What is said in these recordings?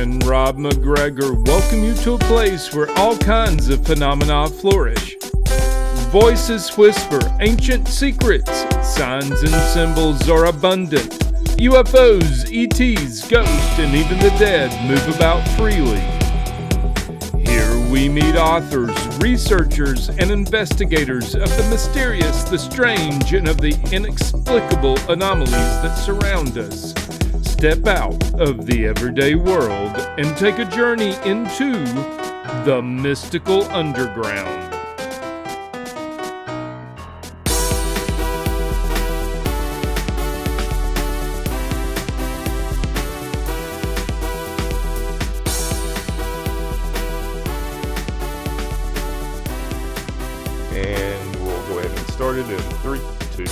and Rob McGregor welcome you to a place where all kinds of phenomena flourish. Voices whisper ancient secrets, signs and symbols are abundant. UFOs, ETs, ghosts, and even the dead move about freely. Here we meet authors, researchers, and investigators of the mysterious, the strange, and of the inexplicable anomalies that surround us. Step out of the everyday world and take a journey into the mystical underground. And we'll go ahead and start it in 3, 2.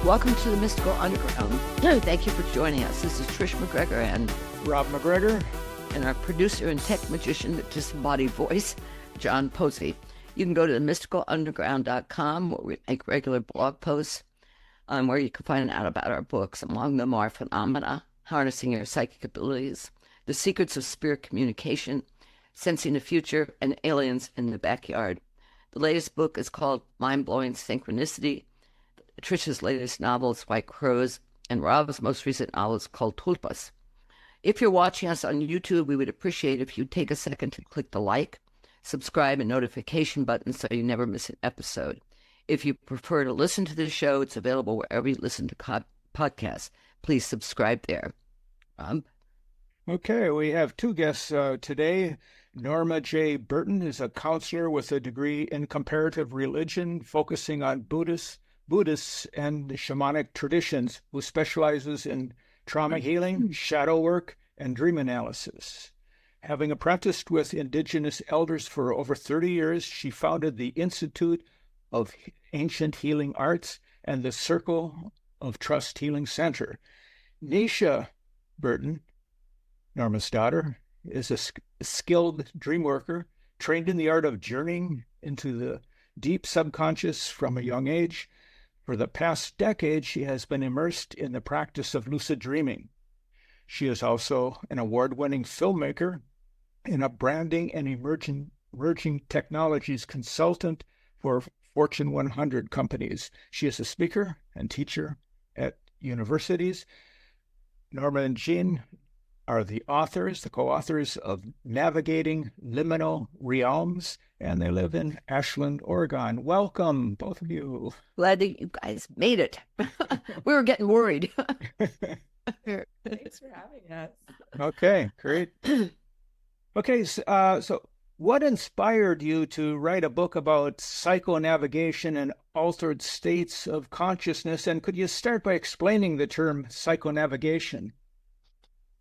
Welcome to the Mystical Underground. Thank you for joining us. This is Trish McGregor and Rob McGregor, and our producer and tech magician, disembodied voice, John Posey. You can go to themysticalunderground.com where we make regular blog posts where you can find out about our books. Among them are Phenomena, Harnessing Your Psychic Abilities, The Secrets of Spirit Communication, Sensing the Future, and Aliens in the Backyard. The latest book is called Mind-Blowing Synchronicity. Trish's latest novel is White Crows, and Rob's most recent novel is called Tulpas. If you're watching us on YouTube, we would appreciate if you'd take a second to click the like, subscribe, and notification button so you never miss an episode. If you prefer to listen to this show, it's available wherever you listen to podcasts. Please subscribe there. Okay, we have two guests today. Norma J. Burton is a counselor with a degree in comparative religion, focusing on Buddhists and shamanic traditions, who specializes in trauma healing, shadow work, and dream analysis. Having apprenticed with Indigenous elders for over 30 years, she founded the Institute of Ancient Healing Arts and the Circle of Trust Healing Center. Nisha Burton, Norma's daughter, is a skilled dreamworker, trained in the art of journeying into the deep subconscious from a young age. For the past decade, she has been immersed in the practice of lucid dreaming. She is also an award-winning filmmaker and a branding and emerging technologies consultant for Fortune 100 companies. She is a speaker and teacher at universities. Norma and Jean are the co-authors of Navigating Liminal Realms, and they live in Ashland, Oregon. Welcome, both of you. Glad that you guys made it. We were getting worried. Thanks for having us. Okay, great. Okay, so what inspired you to write a book about psychonavigation and altered states of consciousness? And could you start by explaining the term psychonavigation?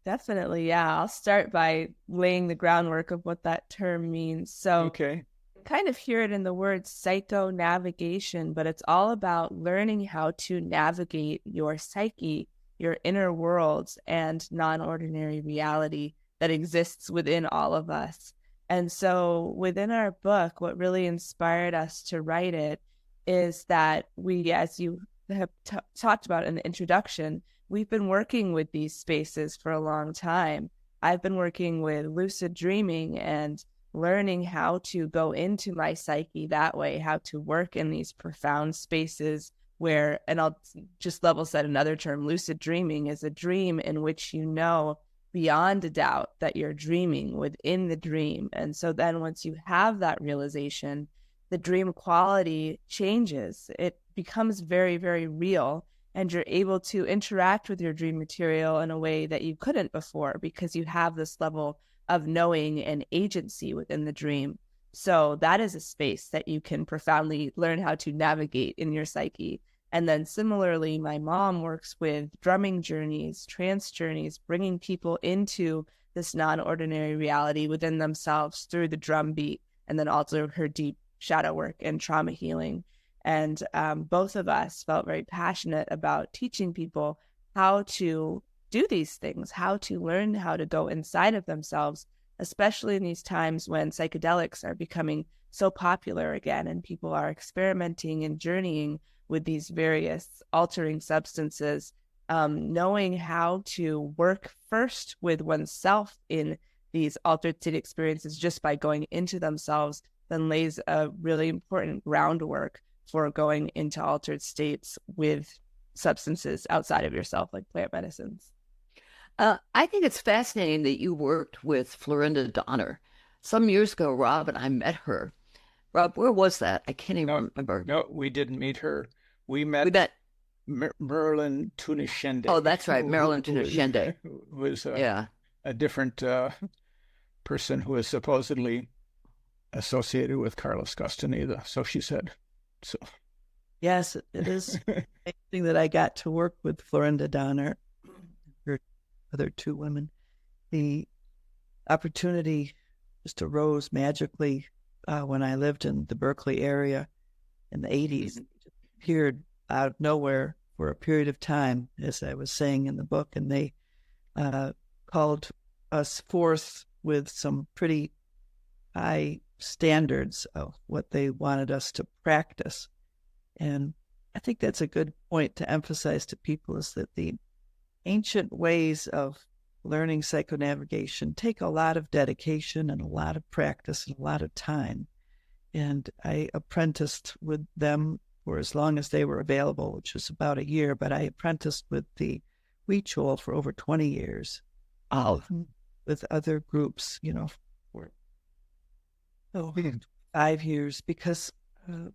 Definitely, yeah. I'll start by laying the groundwork of what that term means. So okay. Kind of hear it in the word psychonavigation, but it's all about learning how to navigate your psyche, your inner worlds, and non-ordinary reality that exists within all of us. And so within our book, what really inspired us to write it is that we, as you have talked about in the introduction, we've been working with these spaces for a long time. I've been working with lucid dreaming and learning how to go into my psyche that way, how to work in these profound spaces where, and I'll just level set another term, lucid dreaming is a dream in which you know beyond a doubt that you're dreaming within the dream. And so then once you have that realization, the dream quality changes. It becomes very, very real. And you're able to interact with your dream material in a way that you couldn't before because you have this level of knowing and agency within the dream. So that is a space that you can profoundly learn how to navigate in your psyche. And then similarly, my mom works with drumming journeys, trance journeys, bringing people into this non-ordinary reality within themselves through the drum beat, and then also her deep shadow work and trauma healing. And both of us felt very passionate about teaching people how to do these things, how to learn how to go inside of themselves, especially in these times when psychedelics are becoming so popular again and people are experimenting and journeying with these various altering substances knowing how to work first with oneself in these altered state experiences just by going into themselves then lays a really important groundwork for going into altered states with substances outside of yourself, like plant medicines. I think it's fascinating that you worked with Florinda Donner. Some years ago, Rob and I met her. Rob, where was that? I can't even remember. No, we didn't meet her. We met Marilyn Tunishende. Oh, that's right, Marilyn Tunishende. Who was yeah. a different person who is supposedly associated with Carlos Castaneda, so she said. So yes, it is amazing that I got to work with Florinda Donner, her other two women. The opportunity just arose magically when I lived in the Berkeley area in the 80s. It appeared out of nowhere for a period of time, as I was saying in the book, and they called us forth with some pretty high standards of what they wanted us to practice. And I think that's a good point to emphasize to people, is that the ancient ways of learning psychonavigation take a lot of dedication and a lot of practice and a lot of time. And I apprenticed with them for as long as they were available, which was about a year, but I apprenticed with the Huichol for over 20 years. With other groups, for 5 years, because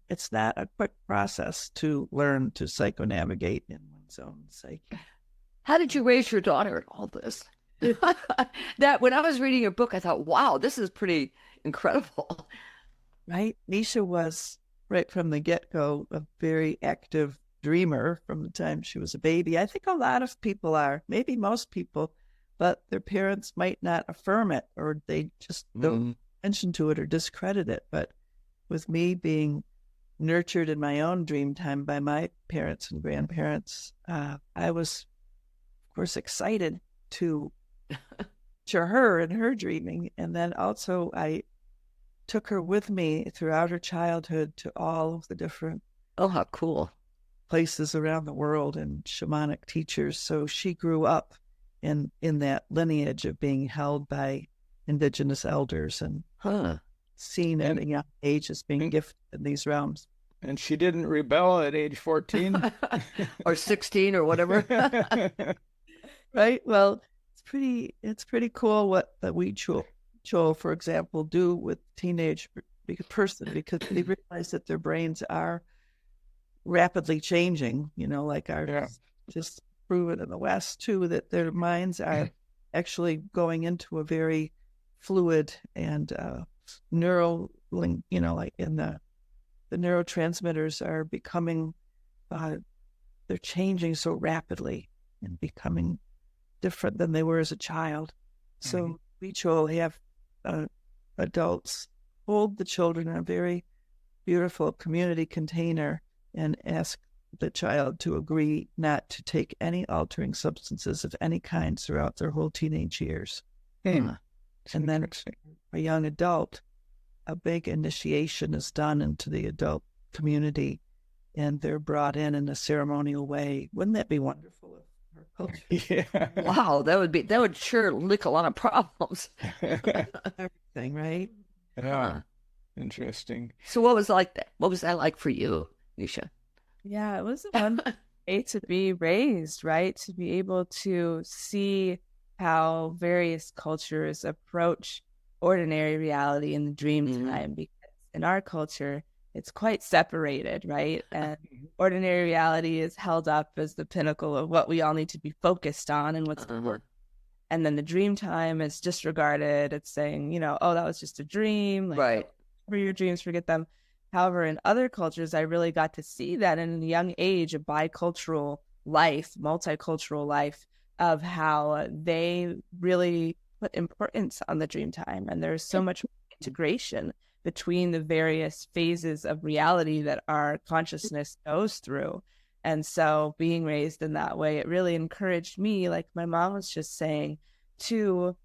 it's not a quick process to learn to psychonavigate in one's own psyche. How did you raise your daughter in all this? That when I was reading your book, I thought, wow, this is pretty incredible. Right? Nisha was, right from the get-go, a very active dreamer from the time she was a baby. I think a lot of people are, maybe most people, but their parents might not affirm it, or they just don't mention to it or discredit it. But with me being nurtured in my own dream time by my parents and grandparents, I was, of course, excited to her and her dreaming. And then also I took her with me throughout her childhood to all of the different how cool places around the world and shamanic teachers. So she grew up in that lineage of being held by Indigenous elders and seen at a young age as being gifted in these realms. And she didn't rebel at age 14? Or 16 or whatever. Right? Well, it's pretty cool what the Huichol, for example, do with teenage person, because they realize that their brains are rapidly changing, like ours. Just proven in the West too, that their minds are actually going into a very fluid and neural link, like in the neurotransmitters are becoming, they're changing so rapidly and becoming different than they were as a child. So Huichol have adults hold the children in a very beautiful community container and ask the child to agree not to take any altering substances of any kind throughout their whole teenage years. And then a young adult, a big initiation is done into the adult community, and they're brought in a ceremonial way. Wouldn't that be wonderful if our culture? Yeah. Wow, that would sure lick a lot of problems. Everything, right? Yeah. Interesting. So what was that like for you, Nisha? Yeah, it was a fun way to be raised, right? To be able to see how various cultures approach ordinary reality in the dream time, because in our culture, it's quite separated, right? And ordinary reality is held up as the pinnacle of what we all need to be focused on and what's important. And then the dream time is disregarded. It's saying, oh, that was just a dream. Like, right. For your dreams, forget them. However, in other cultures, I really got to see that in a young age, a bicultural life, multicultural life, of how they really put importance on the dream time. And there's so much integration between the various phases of reality that our consciousness goes through. And so being raised in that way, it really encouraged me, like my mom was just saying, to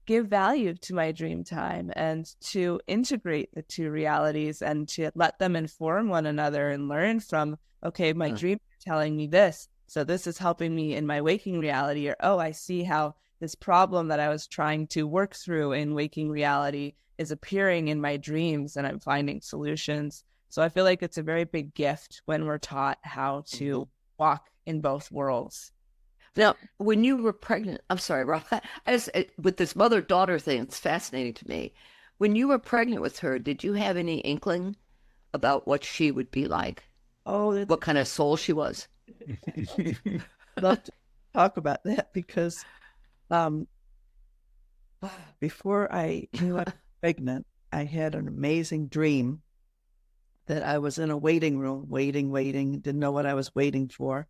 give value to my dream time and to integrate the two realities and to let them inform one another and learn from, okay, my dream is telling me this, So this is helping me in my waking reality, or, oh, I see how this problem that I was trying to work through in waking reality is appearing in my dreams, and I'm finding solutions. So I feel like it's a very big gift when we're taught how to walk in both worlds. Now, when you were pregnant, I'm sorry, Rob, with this mother-daughter thing, it's fascinating to me. When you were pregnant with her, did you have any inkling about what she would be like? Oh, What kind of soul she was? I'd love to talk about that because before I knew I was pregnant, I had an amazing dream that I was in a waiting room, waiting, didn't know what I was waiting for.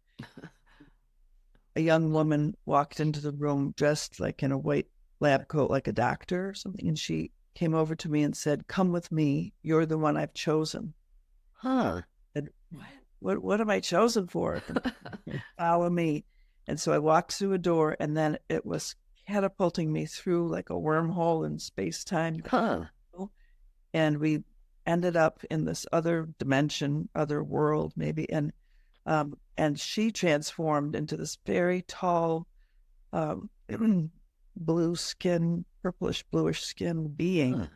A young woman walked into the room dressed like in a white lab coat, like a doctor or something, and she came over to me and said, "Come with me. You're the one I've chosen." Huh. And what am I chosen for? Follow me. And so I walked through a door, and then it was catapulting me through like a wormhole in space-time. Huh. And we ended up in this other dimension, other world maybe. And she transformed into this very tall, blue skin, purplish bluish skin being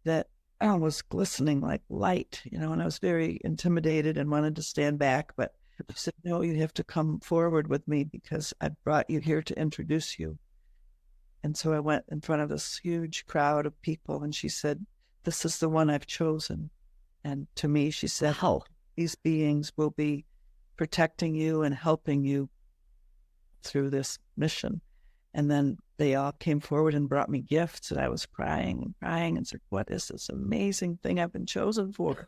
that was glistening like light, and I was very intimidated and wanted to stand back, but she said, "No, you have to come forward with me because I brought you here to introduce you." And so I went in front of this huge crowd of people, and she said, "This is the one I've chosen." And to me, she said, Wow. "These beings will be protecting you and helping you through this mission." And then they all came forward and brought me gifts, and I was crying and said, "What is this amazing thing I've been chosen for?"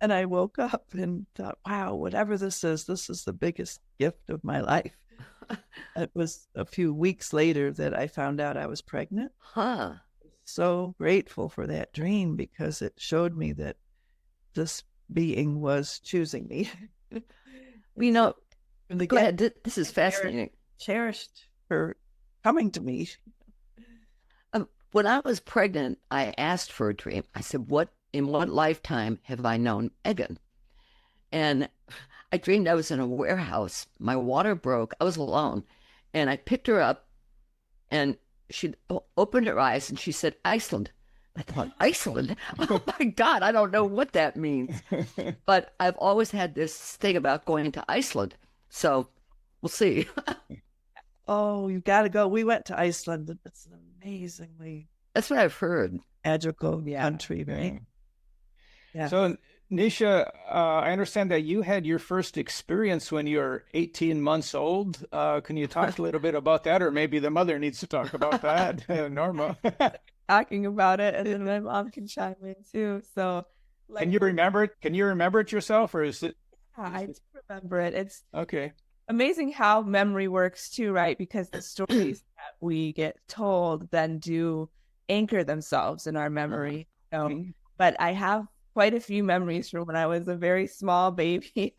And I woke up and thought, wow, whatever this is the biggest gift of my life. It was a few weeks later that I found out I was pregnant. Huh. So grateful for that dream because it showed me that this being was choosing me. Go Go ahead. This is fascinating. Cherished her coming to me. When I was pregnant, I asked for a dream. I said, in what lifetime have I known Megan? And I dreamed I was in a warehouse. My water broke. I was alone. And I picked her up, and she opened her eyes, and she said, "Iceland." I thought, Iceland? Oh, my God, I don't know what that means. But I've always had this thing about going to Iceland. So we'll see. Oh, you got to go. We went to Iceland. It's an amazingly That's what I've heard. magical country, right? Yeah. So, Nisha, I understand that you had your first experience when you were 18 months old. Can you talk a little bit about that? Or maybe the mother needs to talk about that, Norma. Talking about it, and then my mom can chime in too. So, Can you remember it? Can you remember it yourself, or is it? Yeah, I do remember it. It's Okay. amazing how memory works too, right? Because the stories that we get told then do anchor themselves in our memory. But I have quite a few memories from when I was a very small baby.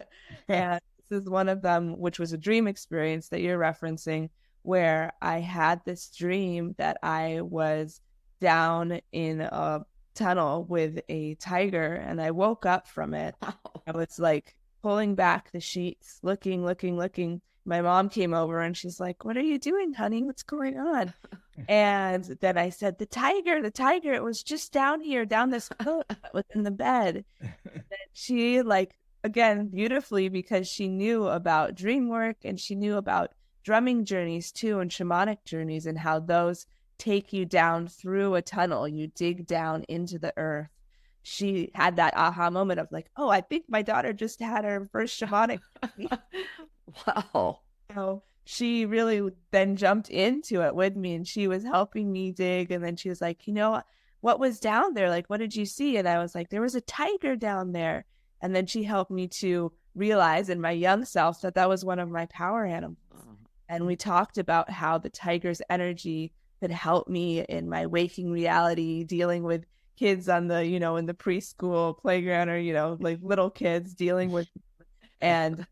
And this is one of them, which was a dream experience that you're referencing, where I had this dream that I was down in a tunnel with a tiger, and I woke up from it. I was like pulling back the sheets, looking. My mom came over and she's like, "What are you doing, honey? What's going on?" And then I said, the tiger, it was just down here, down this coat that was in the bed. And she, like, again, beautifully, because she knew about dream work and she knew about drumming journeys too, and shamanic journeys, and how those take you down through a tunnel. You dig down into the earth. She had that aha moment of like, oh, I think my daughter just had her first shamanic. Wow. So she really then jumped into it with me, and she was helping me dig. And then she was like, what was down there? Like, what did you see? And I was like, there was a tiger down there. And then she helped me to realize in my young self that that was one of my power animals. And we talked about how the tiger's energy could help me in my waking reality, dealing with kids on the, in the preschool playground, or, like little kids dealing with, and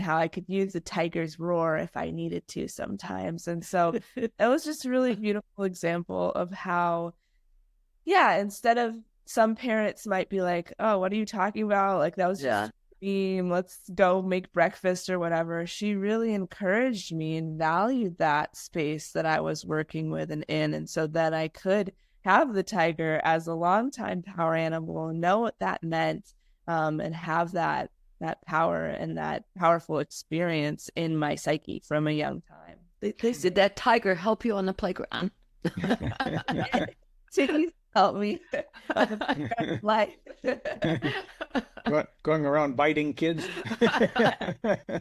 how I could use the tiger's roar if I needed to sometimes. And so it was just a really beautiful example of how, instead of some parents might be like, "Oh, what are you talking about?" Like that was just beam, let's go make breakfast or whatever. She really encouraged me and valued that space that I was working with and in. And so that I could have the tiger as a longtime power animal and know what that meant, and have that power and that powerful experience in my psyche from a young time. Did that tiger help you on the playground? Please help me. Like Going around biting kids.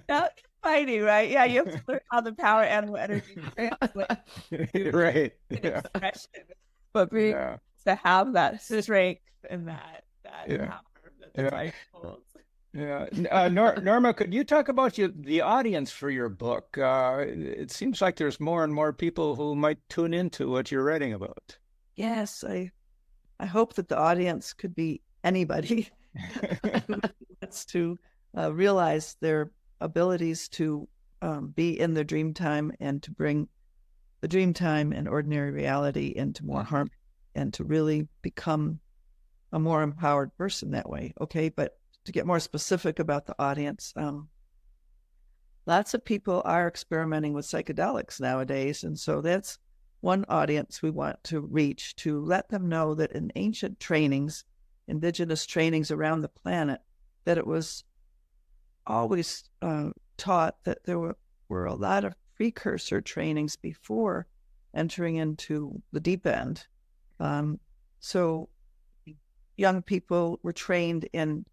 not fighting, right? Yeah, you have to learn how the power animal energy translates Right. in Yeah. expression, but being Yeah. to have that strength and that Yeah. power that the Yeah. tiger holds. Yeah. Norma, could you talk about the audience for your book? It seems like there's more and more people who might tune into what you're writing about. Yes, I hope that the audience could be anybody who wants to realize their abilities to be in their dream time and to bring the dream time and ordinary reality into more harmony and to really become a more empowered person that way. Okay, but to get more specific about the audience, lots of people are experimenting with psychedelics nowadays, and so that's one audience we want to reach, to let them know that in ancient trainings, Indigenous trainings around the planet, that it was always taught that there were a lot of precursor trainings before entering into the deep end. So young people were trained in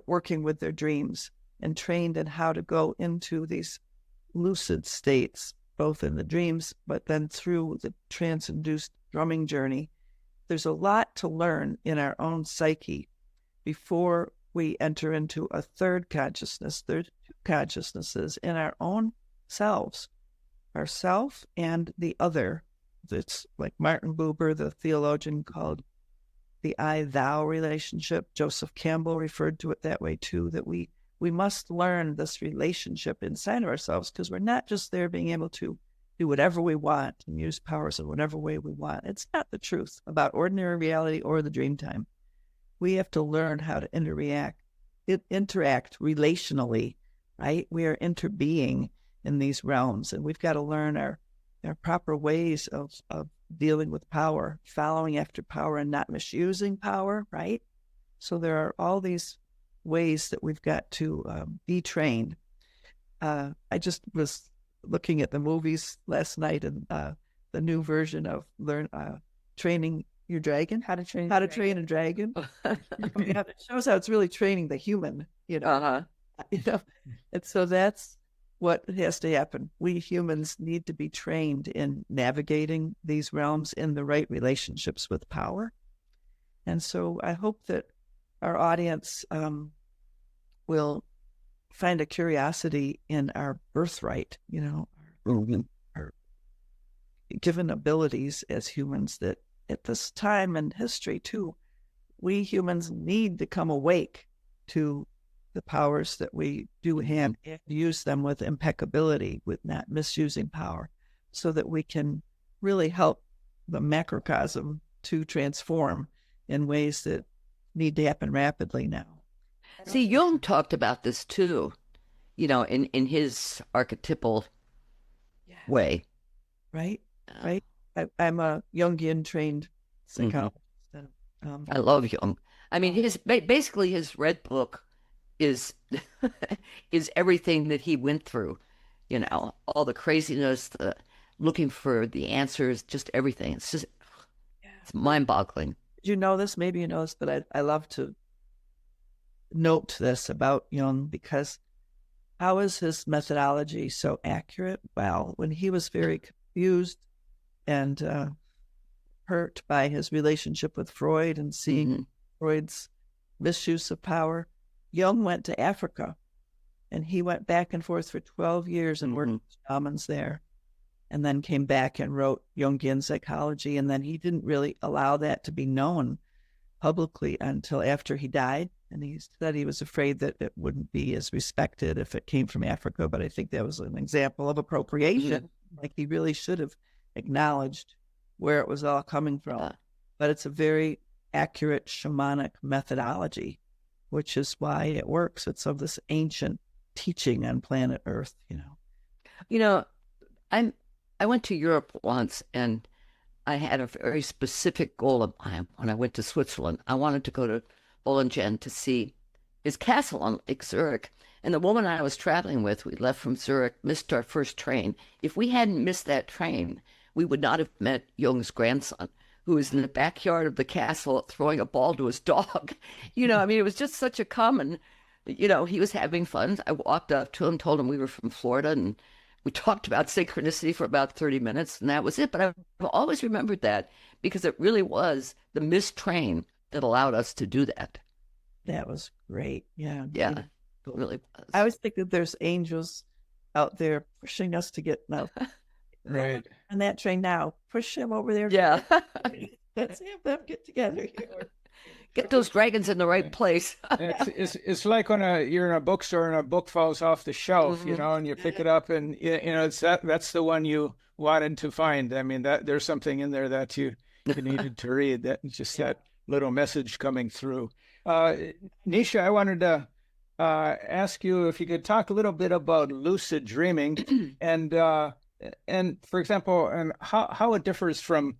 working with their dreams and trained in how to go into these lucid states, both in the dreams, but then through the trance-induced drumming journey. There's a lot to learn in our own psyche before we enter into a third consciousness. There's two consciousnesses in our own selves, ourself and the other. That's like Martin Buber, the theologian, called the I-thou relationship. Joseph Campbell referred to it that way too, that we must learn this relationship inside of ourselves, because we're not just there being able to do whatever we want and use powers in whatever way we want. It's not the truth about ordinary reality or the dream time. We have to learn how to interact relationally, right? We are interbeing in these realms, and we've got to learn our proper ways of dealing with power, following after power and not misusing power, right? So there are all these ways that we've got to be trained. I just was looking at the movies last night, and the new version of Training Your Dragon. How to Train a Dragon. Yeah, it shows how it's really training the human, you know. And so that's what has to happen. We humans need to be trained in navigating these realms in the right relationships with power. And so I hope that our audience will find a curiosity in our birthright, you know, our given abilities as humans, that at this time in history too, we humans need to come awake to the powers that we do have and use them with impeccability, with not misusing power, so that we can really help the macrocosm to transform in ways that need to happen rapidly now. See, Jung talked about this too, you know, in his archetypal way. Right? Right? I'm a Jungian trained psychologist. I love Jung. I mean, basically his red book is is everything that he went through, you know, all the craziness, the looking for the answers, just everything. It's just it's mind-boggling. Did you know this? Maybe you know this, but I love to note this about Jung, because how is his methodology so accurate? Well, when he was very confused and hurt by his relationship with Freud and seeing Freud's misuse of power, Jung went to Africa, and he went back and forth for 12 years and worked with shamans there, and then came back and wrote Jungian psychology. And then he didn't really allow that to be known publicly until after he died. And he said he was afraid that it wouldn't be as respected if it came from Africa. But I think that was an example of appropriation. Like, he really should have acknowledged where it was all coming from. But it's a very accurate shamanic methodology. which is why it works. It's of this ancient teaching on planet Earth, You know, I went to Europe once, and I had a very specific goal of mine when I went to Switzerland. I wanted to go to Bollingen to see his castle on Lake Zurich. And the woman I was traveling with, we left from Zurich, missed our first train. If we hadn't missed that train, we would not have met Jung's grandson, who was in the backyard of the castle throwing a ball to his dog. I mean, it was just such a common, he was having fun. I walked up to him, told him we were from Florida, and we talked about synchronicity for about 30 minutes, and that was it. But I've always remembered that because it really was the missed train that allowed us to do that. That was great. Yeah. Yeah, it really was. I always think that there's angels out there pushing us to get now. Right. On that train now. Push him over there. Yeah. Let's have them get together here. Get those dragons in the right place. It's like when you're in a bookstore and a book falls off the shelf, and you pick it up, and it's that's the one you wanted to find. I mean, that there's something in there that you needed to read. That just that little message coming through. Nisha, I wanted to ask you if you could talk a little bit about lucid dreaming and for example, and how it differs from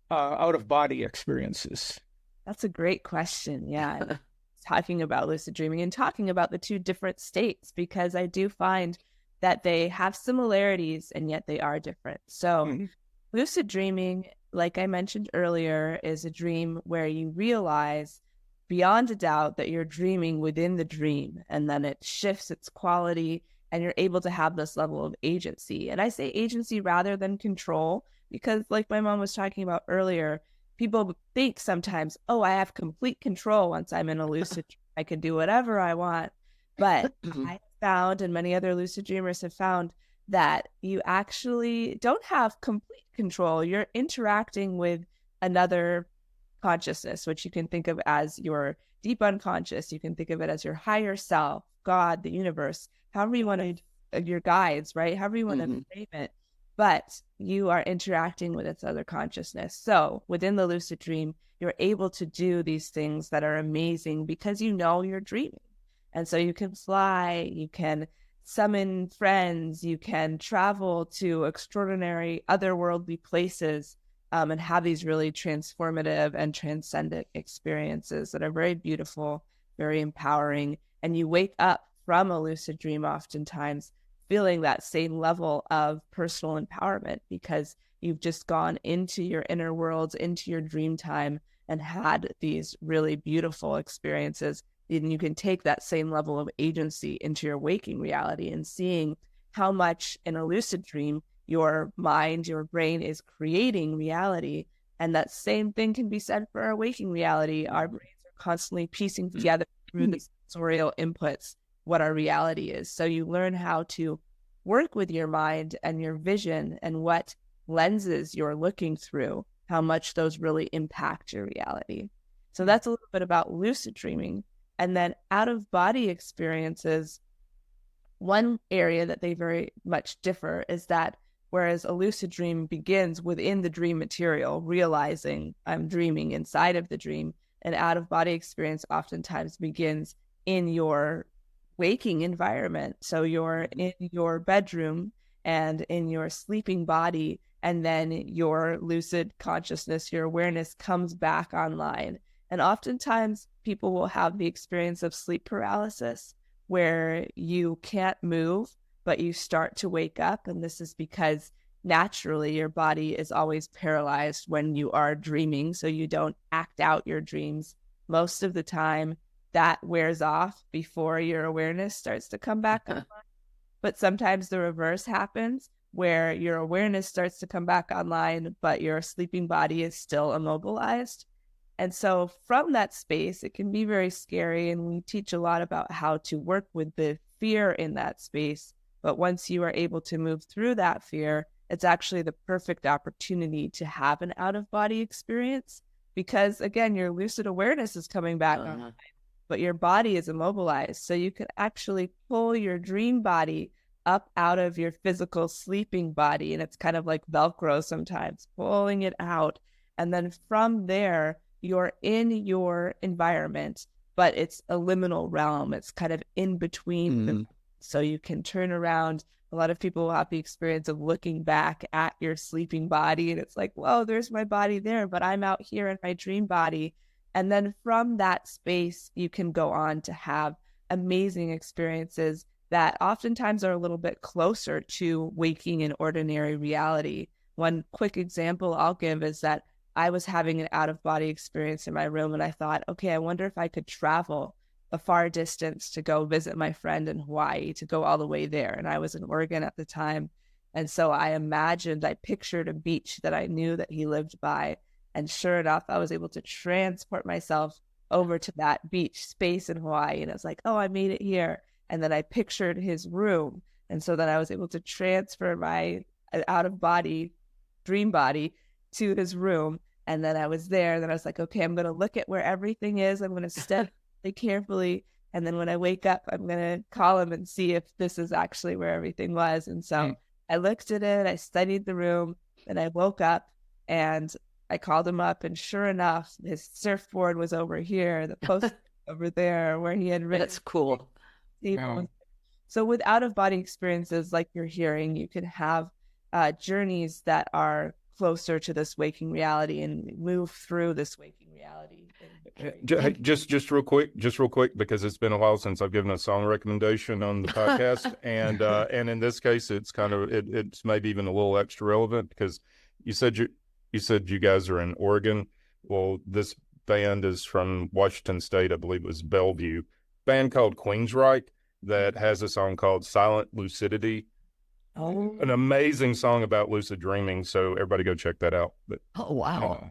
out of body experiences. That's a great question. Yeah. Talking about lucid dreaming and talking about the two different states, because I do find that they have similarities and yet they are different. So lucid dreaming, like I mentioned earlier, is a dream where you realize beyond a doubt that you're dreaming within the dream, and then it shifts its quality and you're able to have this level of agency. And I say agency rather than control, because like my mom was talking about earlier, people think sometimes, oh, I have complete control once I'm in a lucid dream. I can do whatever I want. But I found, and many other lucid dreamers have found, that you actually don't have complete control. You're interacting with another consciousness, which you can think of as your deep unconscious. You can think of it as your higher self, God, the universe, however you want to, your guides, right? However you want to frame it. But you are interacting with its other consciousness. So within the lucid dream, you're able to do these things that are amazing because you're dreaming. And so you can fly, you can summon friends, you can travel to extraordinary otherworldly places, and have these really transformative and transcendent experiences that are very beautiful, very empowering. And you wake up from a lucid dream oftentimes feeling that same level of personal empowerment because you've just gone into your inner worlds, into your dream time, and had these really beautiful experiences. And you can take that same level of agency into your waking reality, and seeing how much in a lucid dream your mind, your brain is creating reality. And that same thing can be said for our waking reality. Our brains are constantly piecing together through the sensorial inputs what our reality is. So you learn how to work with your mind and your vision and what lenses you're looking through, how much those really impact your reality. So that's a little bit about lucid dreaming. And then out of body experiences, one area that they very much differ is that whereas a lucid dream begins within the dream material, realizing I'm dreaming inside of the dream, an out of body experience oftentimes begins in your waking environment. So you're in your bedroom and in your sleeping body, and then your lucid consciousness, your awareness comes back online. And oftentimes people will have the experience of sleep paralysis where you can't move, but you start to wake up. And this is because naturally your body is always paralyzed when you are dreaming. So you don't act out your dreams. Most of the time, that wears off before your awareness starts to come back online. But sometimes the reverse happens where your awareness starts to come back online, but your sleeping body is still immobilized. And so from that space, it can be very scary. And we teach a lot about how to work with the fear in that space. But once you are able to move through that fear, it's actually the perfect opportunity to have an out-of-body experience. Because again, your lucid awareness is coming back online, but your body is immobilized. So you can actually pull your dream body up out of your physical sleeping body. And it's kind of like Velcro sometimes, pulling it out. And then from there, you're in your environment but it's a liminal realm. It's kind of in between. So you can turn around. A lot of people will have the experience of looking back at your sleeping body, and it's like, whoa, there's my body there, but I'm out here in my dream body. And then from that space, you can go on to have amazing experiences that oftentimes are a little bit closer to waking in ordinary reality. One quick example I'll give is that I was having an out-of-body experience in my room, and I thought, okay, I wonder if I could travel a far distance to go visit my friend in Hawaii, to go all the way there. And I was in Oregon at the time. And so I pictured a beach that I knew that he lived by. And sure enough, I was able to transport myself over to that beach space in Hawaii. And I was like, oh, I made it here. And then I pictured his room. And so then I was able to transfer my out-of-body dream body to his room. And then I was there. And then I was like, okay, I'm going to look at where everything is. I'm going to step carefully. And then when I wake up, I'm going to call him and see if this is actually where everything was. And so I looked at it. I studied the room. And I woke up and I called him up. And sure enough, his surfboard was over here, the post over there where he had written. That's cool. Wow. So with out-of-body experiences like you're hearing, you can have journeys that are closer to this waking reality and move through this waking reality. Just real quick, because it's been a while since I've given a song recommendation on the podcast, and in this case, it's it's maybe even a little extra relevant because you said you guys are in Oregon. Well, this band is from Washington State, I believe it was Bellevue. Band called Queensryche that has a song called Silent Lucidity. Oh, An amazing song about lucid dreaming. So everybody go check that out. But Oh, wow.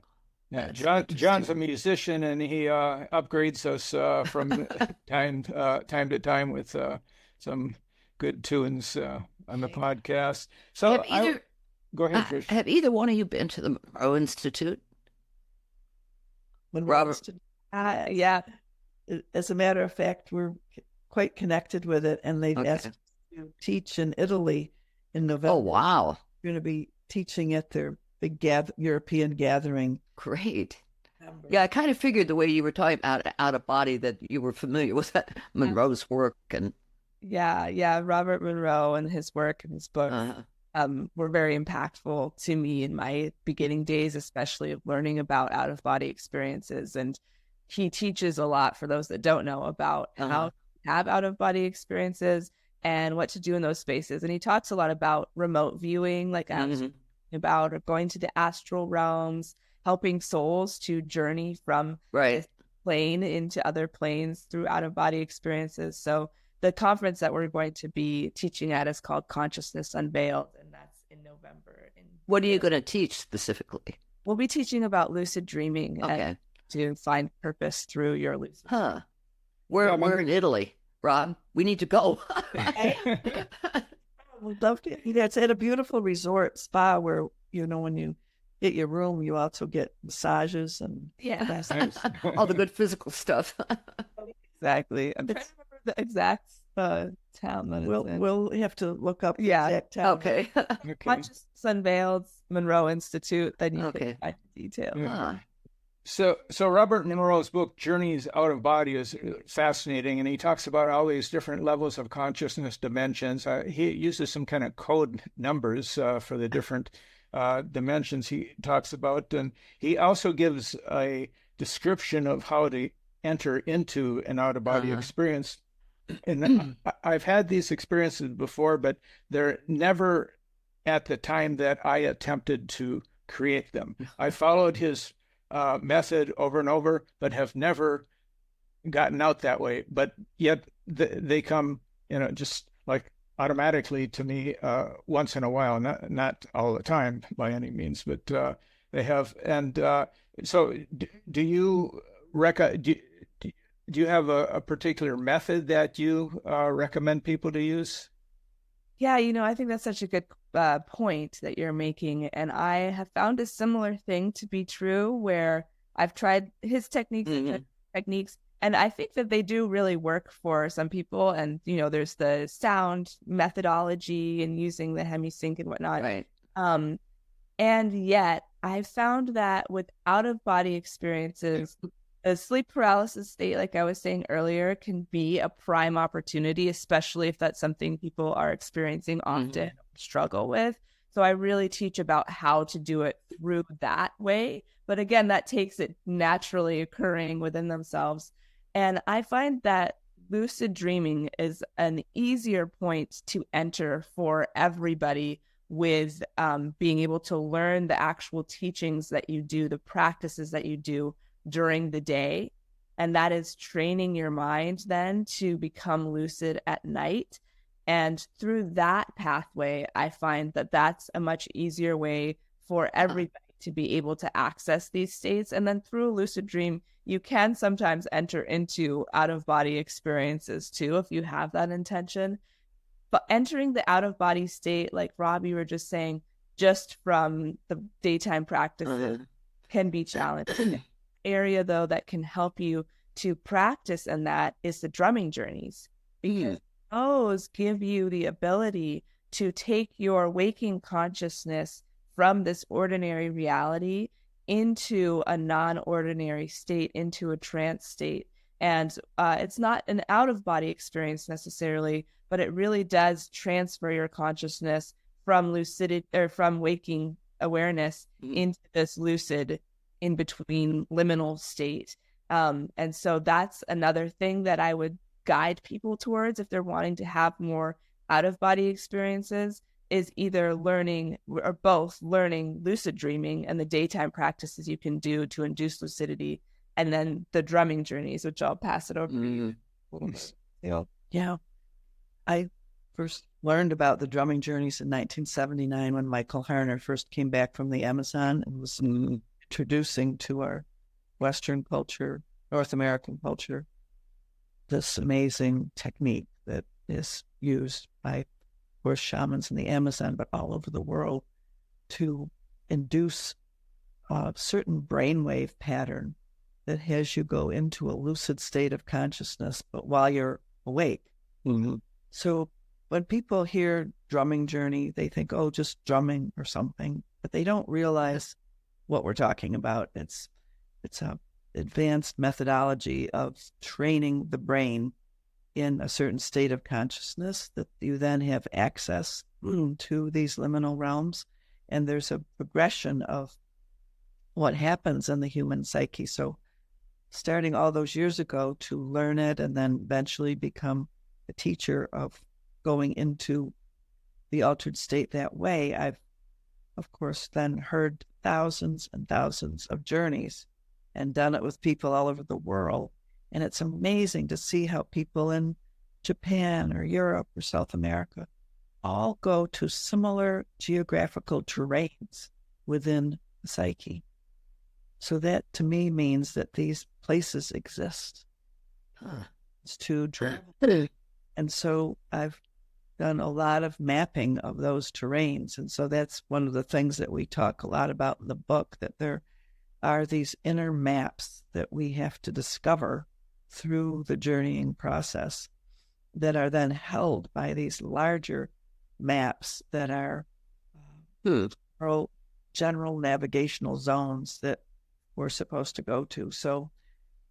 Yeah, John's a musician, and he upgrades us from time to time with some good tunes on the podcast. So go ahead, Trish. Have either one of you been to the Monroe Institute? when Robert. Yeah. As a matter of fact, we're quite connected with it, and they've asked us to teach in Italy in November. Oh, wow. We're going to be teaching at their big European gathering. Great. Yeah, I kind of figured the way you were talking about out of body that you were familiar with that Monroe's work and Yeah. Robert Monroe and his work and his book were very impactful to me in my beginning days, especially of learning about out-of-body experiences. And he teaches a lot for those that don't know about how to have out-of-body experiences and what to do in those spaces. And he talks a lot about remote viewing, like about or going to the astral realms, helping souls to journey from this plane into other planes through out-of-body experiences. So the conference that we're going to be teaching at is called Consciousness Unveiled, and that's in November. what are you going to teach specifically? We'll be teaching about lucid dreaming and to find purpose through your lucid dreaming. We're in Italy, Rob. We need to go. We'd love to. It's at a beautiful resort spa where, when you get your room, you also get massages and all the good physical stuff. Exactly. I'm trying to remember the exact town that it's in. We'll have to look up the Yeah. exact town. Okay. Consciousness Unveiled, Monroe Institute, then you can find the details. Yeah. So Robert Monroe's book, Journeys Out of Body, is fascinating, and he talks about all these different levels of consciousness dimensions. He uses some kind of code numbers for the different dimensions he talks about, and he also gives a description of how to enter into an out-of-body experience. And I've had these experiences before, but they're never at the time that I attempted to create them. I followed his method over and over, but have never gotten out that way. But yet they come, just like automatically to me once in a while, not all the time by any means, but they have. And so do you do you have a particular method that you recommend people to use? Yeah, I think that's such a good point that you're making. And I have found a similar thing to be true where I've tried his techniques, and I think that they do really work for some people. And, there's the sound methodology and using the hemisync and whatnot. Right. And yet I've found that with out-of-body experiences, a sleep paralysis state, like I was saying earlier, can be a prime opportunity, especially if that's something people are experiencing often, struggle with. So I really teach about how to do it through that way. But again, that takes it naturally occurring within themselves. And I find that lucid dreaming is an easier point to enter for everybody with being able to learn the actual teachings that you do, the practices that you do during the day. And that is training your mind then to become lucid at night. And through that pathway, I find that that's a much easier way for everybody to be able to access these states. And then through a lucid dream, you can sometimes enter into out-of-body experiences too, if you have that intention. But entering the out-of-body state, like Rob, you were just saying, just from the daytime practice can be challenging. Area, though, that can help you to practice in that is the drumming journeys, because those give you the ability to take your waking consciousness from this ordinary reality into a non-ordinary state, into a trance state. And it's not an out-of-body experience necessarily, but it really does transfer your consciousness from lucidity or from waking awareness into this lucid in between liminal state. And so that's another thing that I would guide people towards if they're wanting to have more out-of-body experiences, is either learning or both learning lucid dreaming and the daytime practices you can do to induce lucidity, and then the drumming journeys, which I'll pass it over to you. Yeah. I first learned about the drumming journeys in 1979 when Michael Harner first came back from the Amazon and was introducing to our Western culture, North American culture, this amazing technique that is used by, of course, shamans in the Amazon, but all over the world, to induce a certain brainwave pattern that has you go into a lucid state of consciousness, but while you're awake. So when people hear drumming journey, they think, oh, just drumming or something, but they don't realize what we're talking about. It's a advanced methodology of training the brain in a certain state of consciousness that you then have access to these liminal realms. And there's a progression of what happens in the human psyche. So starting all those years ago to learn it and then eventually become a teacher of going into the altered state that way, I've, of course, then heard thousands and thousands of journeys and done it with people all over the world. And it's amazing to see how people in Japan or Europe or South America all go to similar geographical terrains within the psyche. So that to me means that these places exist. It's too travel. And so I've done a lot of mapping of those terrains. And so that's one of the things that we talk a lot about in the book, that there are these inner maps that we have to discover through the journeying process that are then held by these larger maps that are general navigational zones that we're supposed to go to. So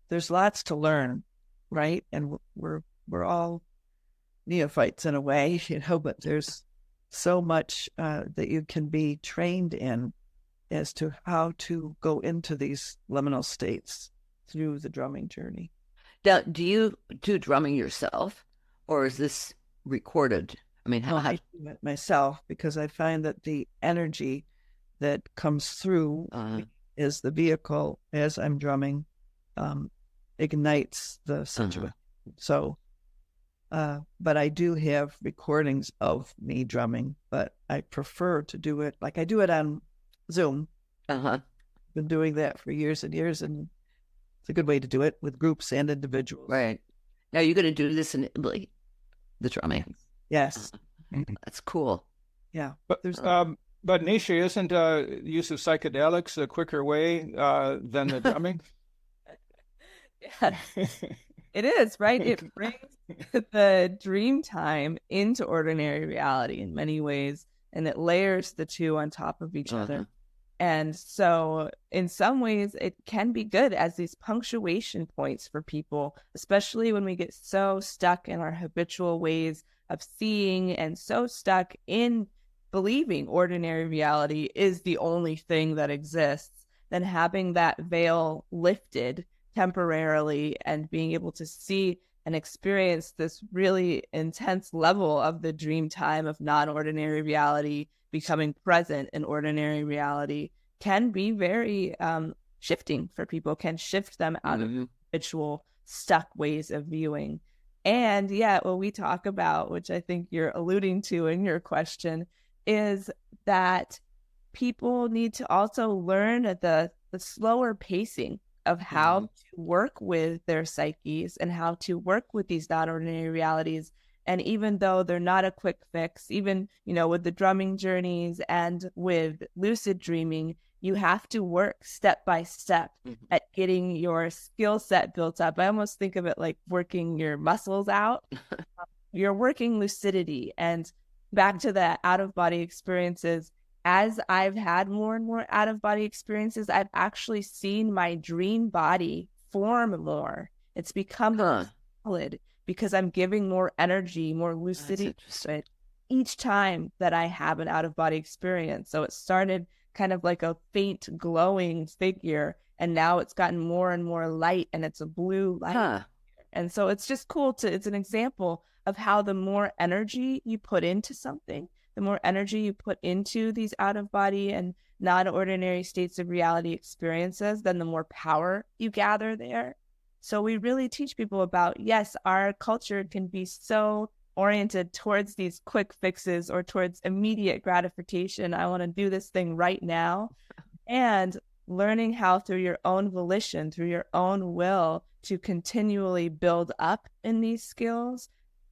there's lots to learn, right? And we're all neophytes in a way, but there's so much that you can be trained in as to how to go into these liminal states through the drumming journey. Now, do you do drumming yourself, or is this recorded? I mean, I do it myself because I find that the energy that comes through is the vehicle as I'm drumming ignites the situation. So, but I do have recordings of me drumming, but I prefer to do it like I do it on Zoom. Been doing that for years and years, and it's a good way to do it with groups and individuals. Right. Now you're going to do this in Italy, the drumming. Yes. That's cool. Yeah. But Nisha, isn't use of psychedelics a quicker way than the drumming? Yeah, it is, right? It brings the dream time into ordinary reality in many ways, and it layers the two on top of each other. And so in some ways, it can be good as these punctuation points for people, especially when we get so stuck in our habitual ways of seeing and so stuck in believing ordinary reality is the only thing that exists. Then having that veil lifted temporarily and being able to see and experience this really intense level of the dream time of non-ordinary reality becoming present in ordinary reality can be very shifting for people, can shift them out of habitual stuck ways of viewing. And yet what we talk about, which I think you're alluding to in your question, is that people need to also learn at the slower pacing of how to work with their psyches and how to work with these non-ordinary realities. And even though they're not a quick fix, even, with the drumming journeys and with lucid dreaming, you have to work step by step at getting your skill set built up. I almost think of it like working your muscles out. You're working lucidity. And back to the out-of-body experiences, as I've had more and more out-of-body experiences, I've actually seen my dream body form more. It's become solid because I'm giving more energy, more lucidity to it each time that I have an out-of-body experience. So it started kind of like a faint glowing figure, and now it's gotten more and more light, and it's a blue light. And so it's just cool it's an example of how the more energy you put into something, the more energy you put into these out-of-body and non-ordinary states of reality experiences, then the more power you gather there. So we really teach people about, yes, our culture can be so oriented towards these quick fixes or towards immediate gratification. I want to do this thing right now. And learning how through your own volition, through your own will, to continually build up in these skills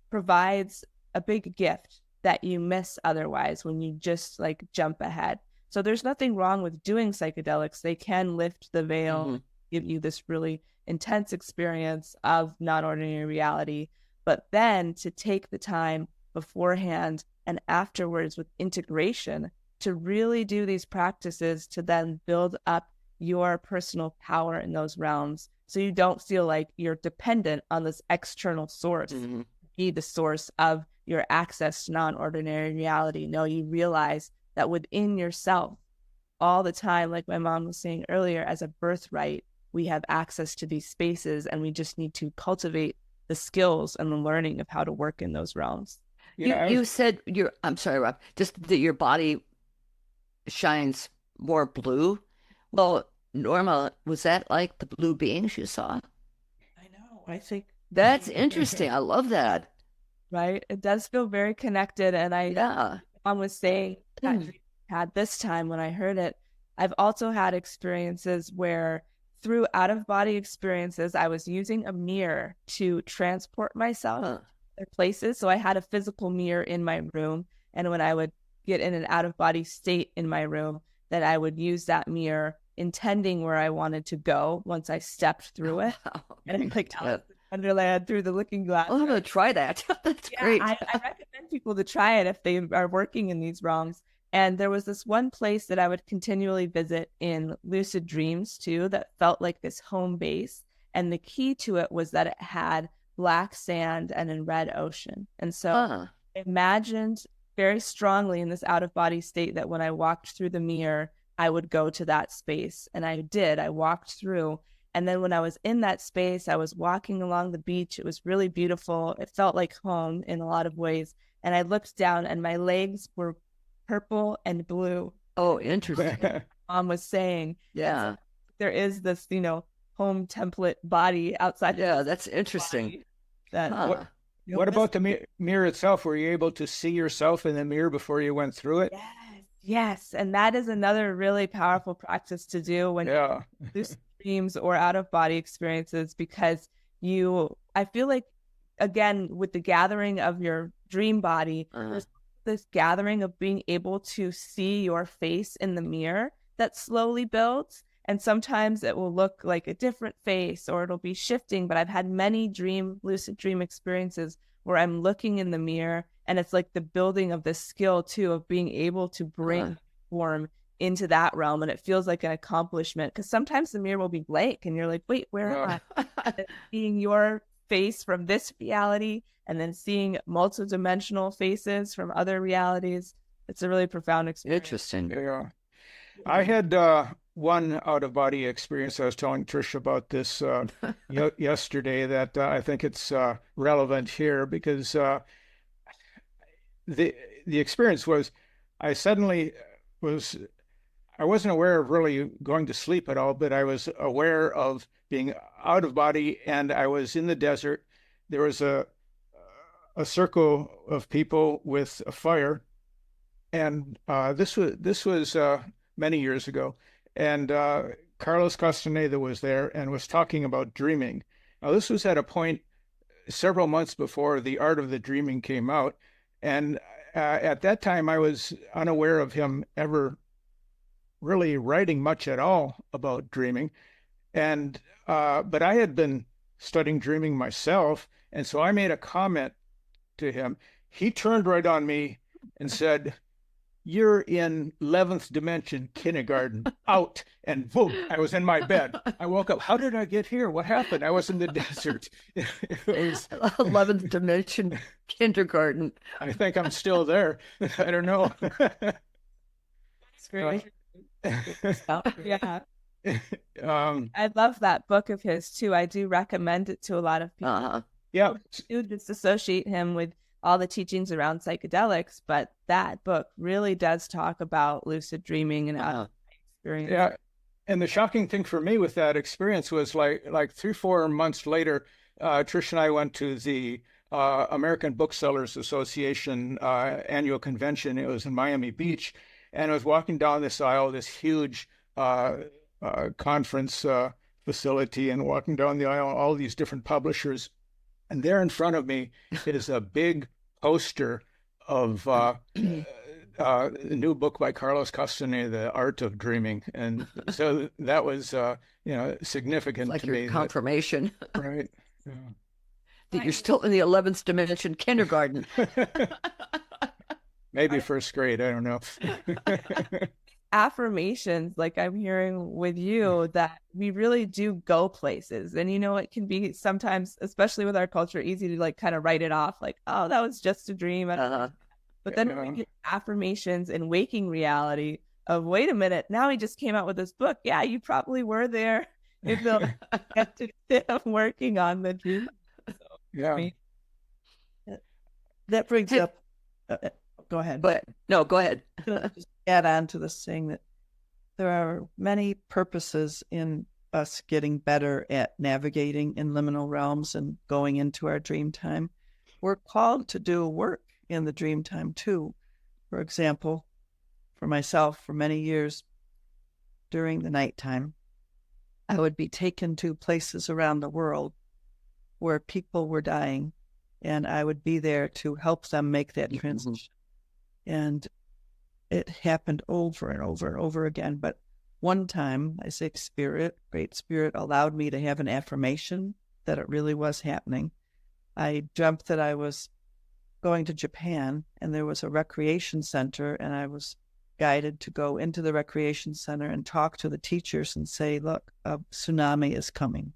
provides a big gift that you miss otherwise when you just jump ahead. So there's nothing wrong with doing psychedelics. They can lift the veil, give you this really intense experience of non-ordinary reality. But then to take the time beforehand and afterwards with integration to really do these practices to then build up your personal power in those realms, so you don't feel like you're dependent on this external source, be the source of your access to non-ordinary reality. No, you realize that within yourself, all the time, like my mom was saying earlier, as a birthright, we have access to these spaces, and we just need to cultivate the skills and the learning of how to work in those realms. You said I'm sorry, Rob, just that your body shines more blue. Well, Norma, was that like the blue beings you saw? I know. I think that's interesting. I love that. Right? It does feel very connected. And Mom was saying that had this time when I heard it, I've also had experiences where through out-of-body experiences, I was using a mirror to transport myself to other places. So I had a physical mirror in my room. And when I would get in an out-of-body state in my room, then I would use that mirror intending where I wanted to go once I stepped through it. And I'm Wonderland through the looking glass. I'm going to try that. That's great. I recommend people to try it if they are working in these realms. And there was this one place that I would continually visit in lucid dreams too, that felt like this home base. And the key to it was that it had black sand and a red ocean. And so I imagined very strongly in this out-of-body state that when I walked through the mirror, I would go to that space. And I did. I walked through. And then when I was in that space, I was walking along the beach. It was really beautiful. It felt like home in a lot of ways. And I looked down and my legs were purple and blue. Oh, interesting. Mom was saying, yeah, there is this, home template body outside. Yeah, that's interesting. What about the mirror itself? Were you able to see yourself in the mirror before you went through it? Yes. And that is another really powerful practice to do when lucid dreams or out-of-body experiences, because I feel like, again, with the gathering of your dream body, there's this gathering of being able to see your face in the mirror that slowly builds. And sometimes it will look like a different face or it'll be shifting. But I've had many lucid dream experiences where I'm looking in the mirror and it's like the building of this skill too, of being able to bring form into that realm, and it feels like an accomplishment, because sometimes the mirror will be blank and you're like, wait, where am I? Seeing your face from this reality and then seeing multidimensional faces from other realities. It's a really profound experience. Interesting. Yeah. I had one out-of-body experience. I was telling Trish about this yesterday, that I think it's relevant here, because the experience was, I suddenly I wasn't aware of really going to sleep at all, but I was aware of being out of body, and I was in the desert. There was a circle of people with a fire, and this was many years ago, and Carlos Castaneda was there and was talking about dreaming. Now, this was at a point several months before The Art of the Dreaming came out, and at that time I was unaware of him ever really writing much at all about dreaming, and but I had been studying dreaming myself, and so I made a comment to him. He turned right on me and said, "You're in 11th dimension kindergarten, out," and boom, I was in my bed. I woke up. How did I get here? What happened? I was in the desert. It was 11th dimension kindergarten. I think I'm still there. I don't know. It's great. Yeah. Um, I love that book of his too. I do recommend it to a lot of people. yeah, You just associate him with all the teachings around psychedelics, but that book really does talk about lucid dreaming and experience. yeah. And the shocking thing for me with that experience was like 3-4 months later, Trish and I went to the American Booksellers Association annual convention. It was in Miami Beach, and I was walking down this aisle, this huge conference facility, and walking down the aisle, all these different publishers. And there in front of me is a big poster of a new book by Carlos Castaneda, The Art of Dreaming. And so that was, significant Like to your me. confirmation Right. Yeah. that you're still in the 11th dimension kindergarten. Maybe first grade. I don't know. Affirmations, like I'm hearing with you, that we really do go places. And it can be sometimes, especially with our culture, easy to like kind of write it off, like, oh, that was just a dream. But then we get affirmations in waking reality of, wait a minute, now he just came out with this book. Yeah, you probably were there if they'll get to working on the dream. So, Yeah. That brings up. Go ahead. But no, go ahead. Just add on to this saying that there are many purposes in us getting better at navigating in liminal realms and going into our dream time. We're called to do work in the dream time too. For example, for myself, for many years during the nighttime, I would be taken to places around the world where people were dying, and I would be there to help them make that transition. And it happened over and over and over again. But one time, I say Great Spirit allowed me to have an affirmation that it really was happening. I dreamt that I was going to Japan, and there was a recreation center, and I was guided to go into the recreation center and talk to the teachers and say, look, a tsunami is coming,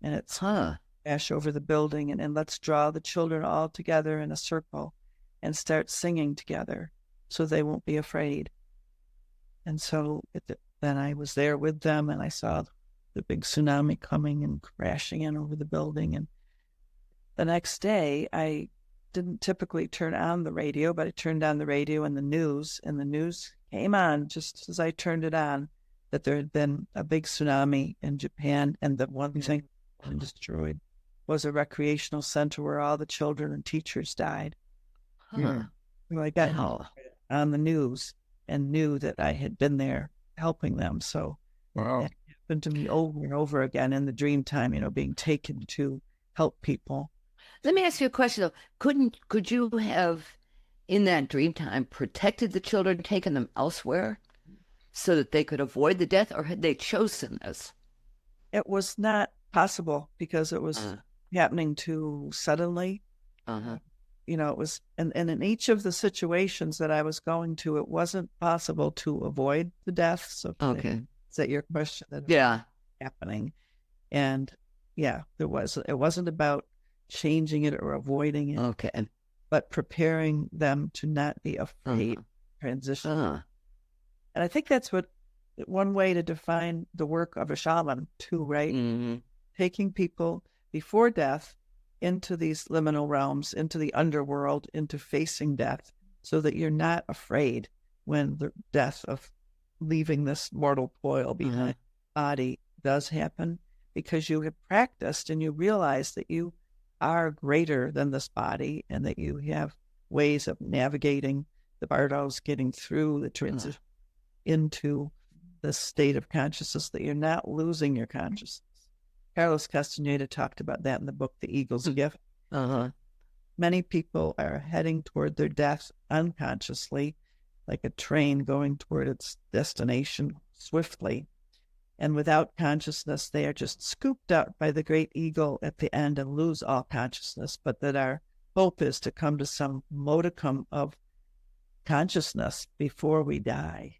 and it's crash over the building, and let's draw the children all together in a circle and start singing together so they won't be afraid. And so then I was there with them, and I saw the big tsunami coming and crashing in over the building. And the next day, I didn't typically turn on the radio, but I turned on the radio and the news came on just as I turned it on, that there had been a big tsunami in Japan, and the one thing destroyed was a recreational center where all the children and teachers died. So I got on the news and knew that I had been there helping them. So that happened to me over and over again in the dream time, being taken to help people. Let me ask you a question though. Could you have, in that dream time, protected the children, taken them elsewhere so that they could avoid the death, or had they chosen this? It was not possible because it was happening too suddenly. it was, and in each of the situations that I was going to, it wasn't possible to avoid the death. So Okay. is that your question? That Yeah. happening. And yeah, it wasn't about changing it or avoiding it, Okay. but preparing them to not be afraid of transition. And I think that's one way to define the work of a shaman too, right? Mm-hmm. Taking people before death into these liminal realms, into the underworld, into facing death, so that you're not afraid when the death of leaving this mortal coil behind the body does happen, because you have practiced and you realize that you are greater than this body and that you have ways of navigating the bardos, getting through the transition into the state of consciousness, that you're not losing your consciousness. Carlos Castaneda talked about that in the book, The Eagle's Gift. Many people are heading toward their death unconsciously, like a train going toward its destination swiftly. And without consciousness, they are just scooped up by the great eagle at the end and lose all consciousness. But that our hope is to come to some modicum of consciousness before we die,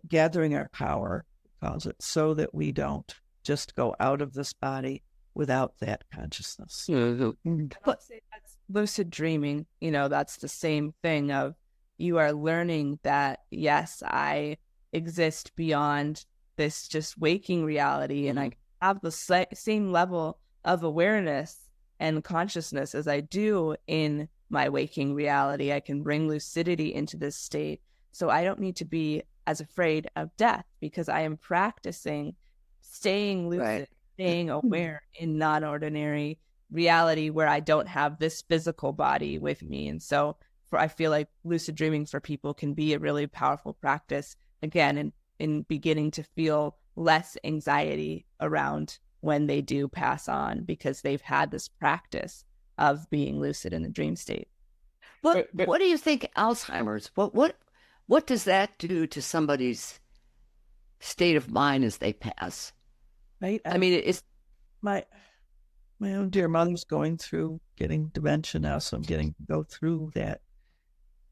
gathering our power, calls it, so that we don't just go out of this body without that consciousness. But that's lucid dreaming. That's the same thing of, you are learning that, yes, I exist beyond this just waking reality, and I have the same level of awareness and consciousness as I do in my waking reality. I can bring lucidity into this state, so I don't need to be as afraid of death, because I am practicing staying lucid, staying aware in non-ordinary reality where I don't have this physical body with me. And so I feel like lucid dreaming for people can be a really powerful practice, again, in beginning to feel less anxiety around when they do pass on, because they've had this practice of being lucid in the dream state. What do you think Alzheimer's, what does that do to somebody's state of mind as they pass? Right? I mean, it's my own dear mother's going through getting dementia now, so I'm getting to go through that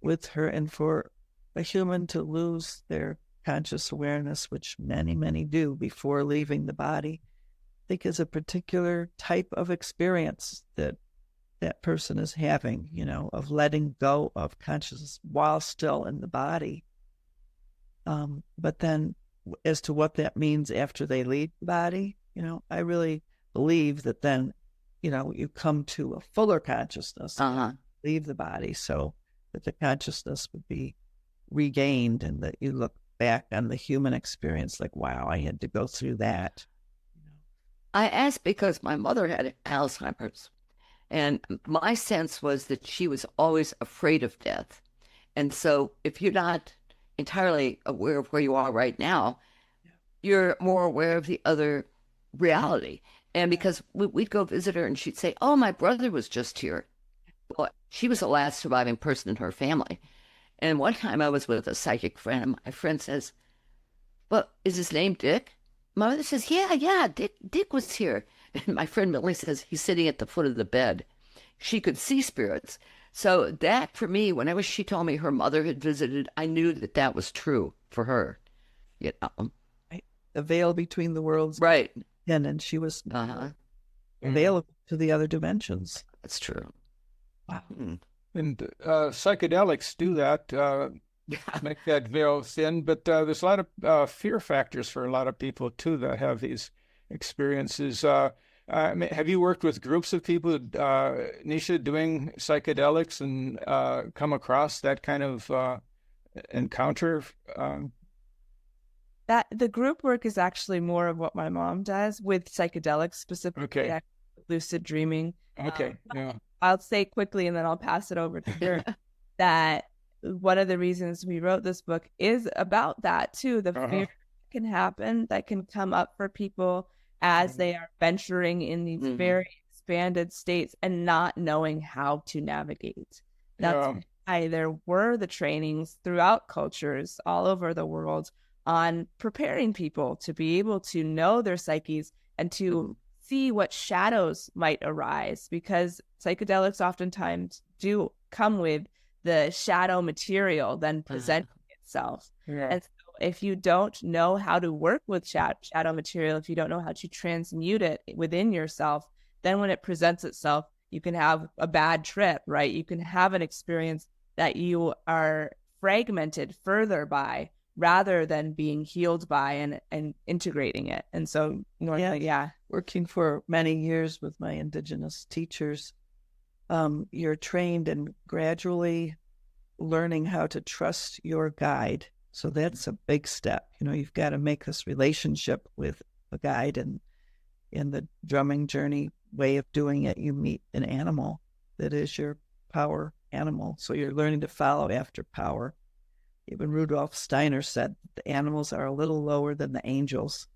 with her. And for a human to lose their conscious awareness, which many, many do before leaving the body, I think is a particular type of experience that person is having, of letting go of consciousness while still in the body. But then as to what that means after they leave the body, I really believe that then, you come to a fuller consciousness, leave the body, so that the consciousness would be regained, and that you look back on the human experience like, wow, I had to go through that. I asked because my mother had Alzheimer's, and my sense was that she was always afraid of death. And so if you're not entirely aware of where you are right now, you're more aware of the other reality. And because we'd go visit her and she'd say, oh, my brother was just here. Well, she was the last surviving person in her family. And one time I was with a psychic friend, and my friend says, well, is his name Dick? My mother says, yeah, Dick was here. And my friend Millie says, he's sitting at the foot of the bed. She could see spirits. So that, for me, whenever she told me her mother had visited, I knew that was true for her. Right. The veil between the worlds. Right. And she was available to the other dimensions. That's true. Wow. And psychedelics do that, make that veil thin. But there's a lot of fear factors for a lot of people, too, that have these experiences. Have you worked with groups of people, Nisha, doing psychedelics and come across that kind of encounter? That the group work is actually more of what my mom does with psychedelics, specifically lucid dreaming. Okay, yeah. I'll say quickly, and then I'll pass it over to her, that one of the reasons we wrote this book is about that too. The fear can happen, that can come up for people as they are venturing in these very expanded states and not knowing how to navigate. That's why there were the trainings throughout cultures all over the world on preparing people to be able to know their psyches and to see what shadows might arise, because psychedelics oftentimes do come with the shadow material then presenting itself. Yeah. And so if you don't know how to work with shadow material, if you don't know how to transmute it within yourself, then when it presents itself, you can have a bad trip, right? You can have an experience that you are fragmented further by, rather than being healed by and integrating it. And so, working for many years with my Indigenous teachers, you're trained in gradually learning how to trust your guide. So that's a big step. You've got to make this relationship with a guide, and in the drumming journey way of doing it, you meet an animal that is your power animal. So you're learning to follow after power. Even Rudolf Steiner said the animals are a little lower than the angels,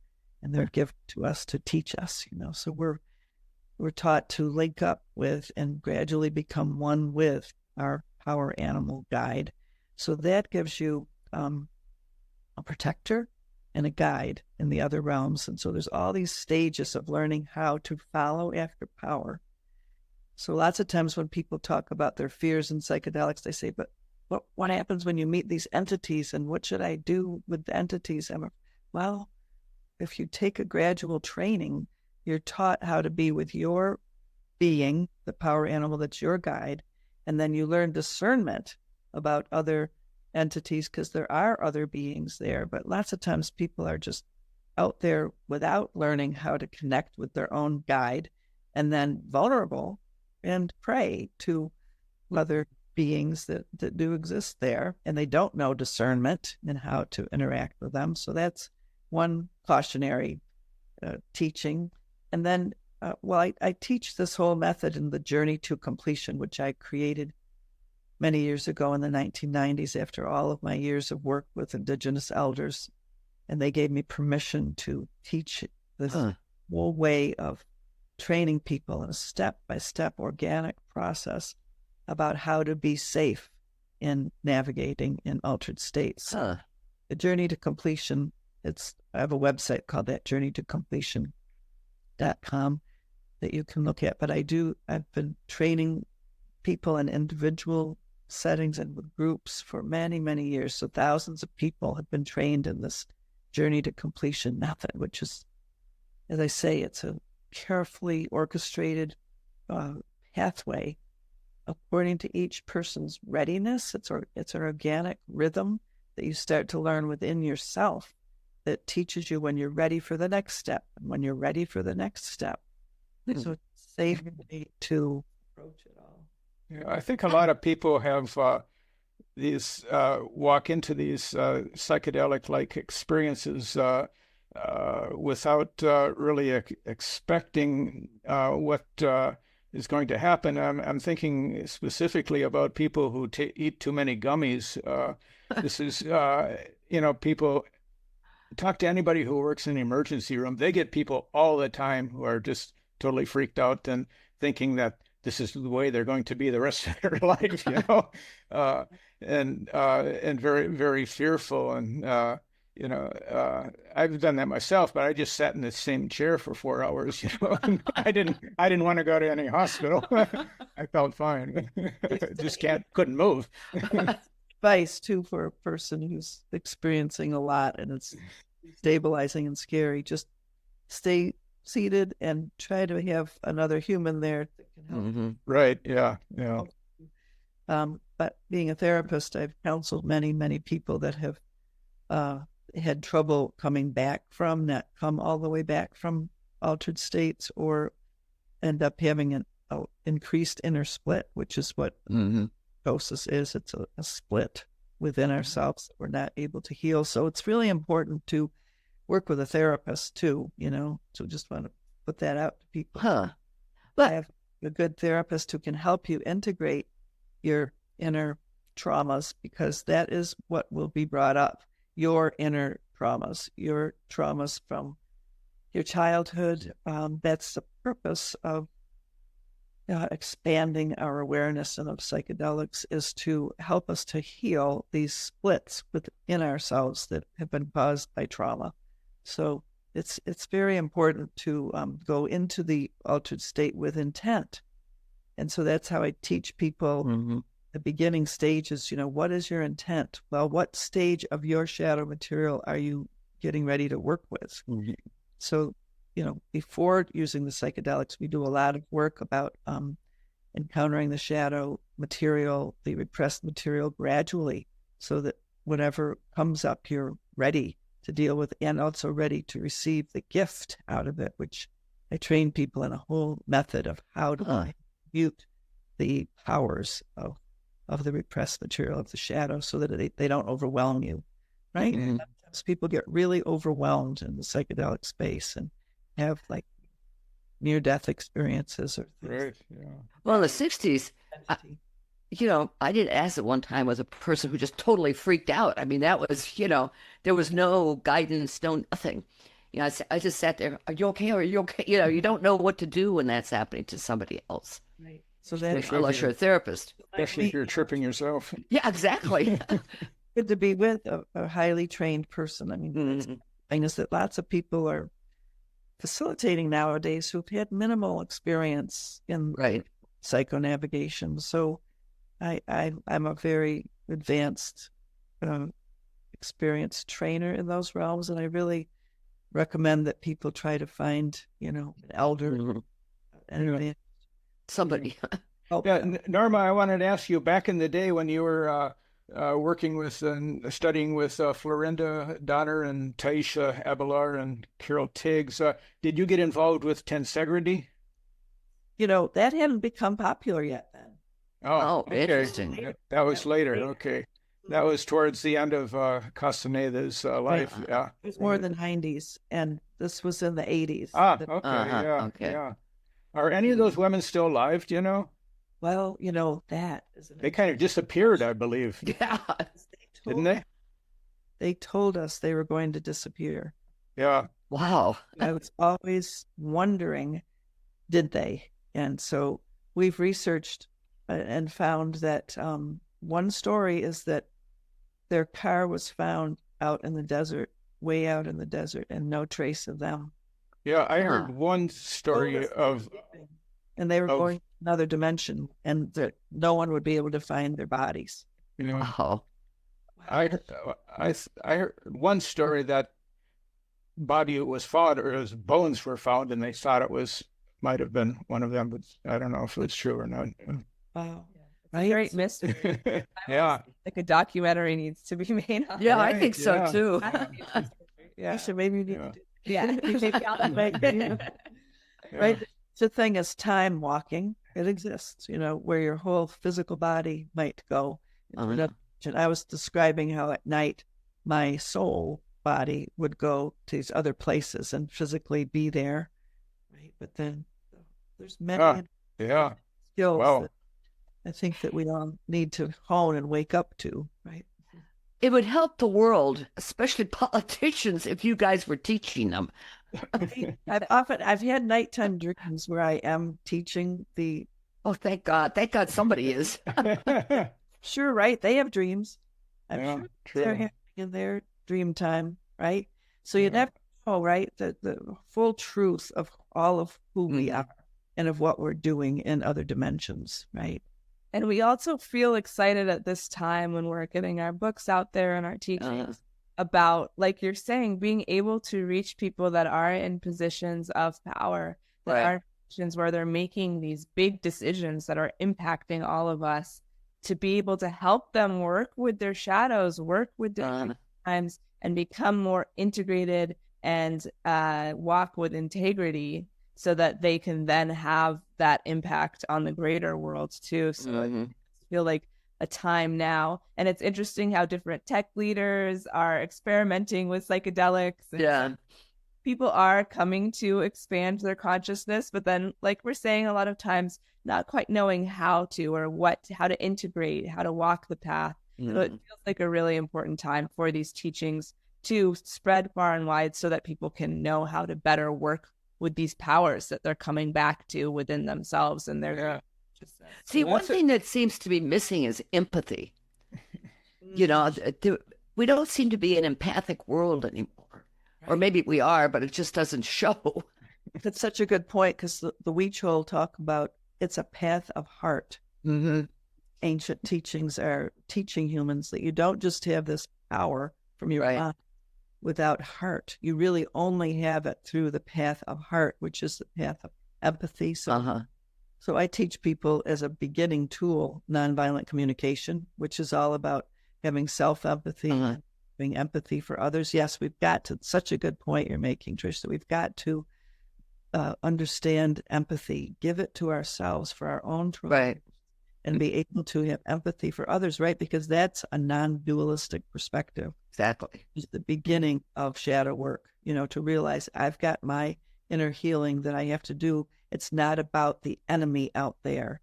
and they're given to us to teach us, So we're taught to link up with and gradually become one with our power animal guide. So that gives you a protector and a guide in the other realms. And so there's all these stages of learning how to follow after power. So lots of times when people talk about their fears and psychedelics, they say, but what happens when you meet these entities, and what should I do with the entities? Well, if you take a gradual training, you're taught how to be with your being, the power animal that's your guide, and then you learn discernment about other entities, because there are other beings there. But lots of times people are just out there without learning how to connect with their own guide, and then vulnerable and prey to other beings that do exist there, and they don't know discernment and how to interact with them. So that's one cautionary teaching. And then, I teach this whole method in the Journey to Completion, which I created many years ago in the 1990s after all of my years of work with Indigenous elders. And they gave me permission to teach this whole way of training people in a step-by-step organic process about how to be safe in navigating in altered states. The Journey to Completion, I have a website called that, journeytocompletion.com, that you can look at. But I've been training people in individual settings and with groups for many, many years. So thousands of people have been trained in this Journey to Completion method, which is, as I say, it's a carefully orchestrated pathway according to each person's readiness. It's an organic rhythm that you start to learn within yourself that teaches you when you're ready for the next step and when you're ready for the next step. So it's a safe way to approach it all. Yeah, I think a lot of people have walk into these psychedelic-like experiences without really expecting what is going to happen. I'm thinking specifically about people who eat too many gummies. This is, people, talk to anybody who works in the emergency room. They get people all the time who are just totally freaked out and thinking that this is the way they're going to be the rest of their life, and very, very fearful. And, I've done that myself, but I just sat in the same chair for 4 hours, I didn't want to go to any hospital. I felt fine. Just couldn't move. Advice too for a person who's experiencing a lot and it's stabilizing and scary. Just stay seated and try to have another human there that can help. Mm-hmm. Right. Yeah. But being a therapist, I've counseled many, many people that have had trouble coming back from that, come all the way back from altered states, or end up having an increased inner split, which is what psychosis is. It's a split within ourselves that we're not able to heal. So it's really important to work with a therapist too, so just want to put that out to people. But I have a good therapist who can help you integrate your inner traumas, because that is what will be brought up. Your inner traumas, your traumas from your childhood. That's the purpose of expanding our awareness and of psychedelics, is to help us to heal these splits within ourselves that have been caused by trauma. So it's very important to go into the altered state with intent. And so that's how I teach people the beginning stages. What is your intent? Well, what stage of your shadow material are you getting ready to work with? So, before using the psychedelics, we do a lot of work about encountering the shadow material, the repressed material gradually, so that whatever comes up, you're ready to deal with and also ready to receive the gift out of it, which I train people in a whole method of how to mute the powers of the repressed material of the shadow so that they don't overwhelm you, right? Sometimes people get really overwhelmed in the psychedelic space and have like near-death experiences or things. Right. Yeah. Well, in the 60s, I did acid one time with a person who just totally freaked out. I mean, that was, there was no guidance, no nothing. I just sat there. Are you okay? Are you okay? You don't know what to do when that's happening to somebody else. Right. So that's Unless you're a therapist. Especially if you're tripping yourself. Yeah, exactly. good to be with a highly trained person. I mean, the thing is that lots of people are facilitating nowadays who've had minimal experience in psychonavigation. So I'm a very advanced, experienced trainer in those realms, and I really recommend that people try to find, an elder, somebody. Yeah, Norma, I wanted to ask you, back in the day when you were working with and studying with Florinda Donner and Taisha Abelar and Carol Tiggs, did you get involved with tensegrity? That hadn't become popular yet then. Oh, okay. Interesting. That was later. Okay. That was towards the end of Castaneda's life. Yeah. It was more than 90s, and this was in the 80s. Okay. Yeah. Okay. Yeah. Are any of those women still alive? Do you know? Well, that is they kind of disappeared, I believe. Yeah. Didn't they? They told us they were going to disappear. Yeah. Wow. I was always wondering, did they? And so we've researched and found that one story is that their car was found out in the desert, way out in the desert, and no trace of them. Yeah, I heard one story of... And they were going to another dimension, and that no one would be able to find their bodies. Wow. I heard one story that body was found, or his bones were found, and they thought might have been one of them, but I don't know if it's true or not. Wow. Right? Great mystery. Yeah. Like a documentary needs to be made on. Yeah, I think so too. Yeah. So maybe you need to do right. The thing is time walking. It exists, where your whole physical body might go. And I was describing how at night my soul body would go to these other places and physically be there. Right. But then there's many skills that I think that we all need to hone and wake up to, right? It would help the world, especially politicians, if you guys were teaching them. I've had nighttime dreams where I am teaching the... Oh, thank God. Thank God somebody is. Sure, right? They have dreams. I'm sure true. they're having in their dream time, right? So you never know, right? The full truth of all of who we are and of what we're doing in other dimensions, right? And we also feel excited at this time when we're getting our books out there and our teachings about, like you're saying, being able to reach people that are in positions of power, that are in positions where they're making these big decisions that are impacting all of us, to be able to help them work with their shadows, work with their times, and become more integrated and walk with integrity, so that they can then have that impact on the greater world too. So I feel like a time now. And it's interesting how different tech leaders are experimenting with psychedelics. People are coming to expand their consciousness, but then, like we're saying, a lot of times not quite knowing how to, or how to integrate, how to walk the path. So it feels like a really important time for these teachings to spread far and wide, so that people can know how to better work with these powers that they're coming back to within themselves and their See, one thing that seems to be missing is empathy. We don't seem to be an empathic world anymore. Or maybe we are, but it just doesn't show. That's such a good point, because the Huichol talk about it's a path of heart. Mm-hmm. Ancient teachings are teaching humans that you don't just have this power from your mind without heart. You really only have it through the path of heart, which is the path of empathy. So I teach people as a beginning tool, nonviolent communication, which is all about having self-empathy, having empathy for others. Yes, we've got to, such a good point you're making, Trish, that we've got to understand empathy, give it to ourselves for our own truth, and be able to have empathy for others, right? Because that's a non-dualistic perspective. Exactly. It's the beginning of shadow work, to realize I've got my inner healing that I have to do. It's not about the enemy out there,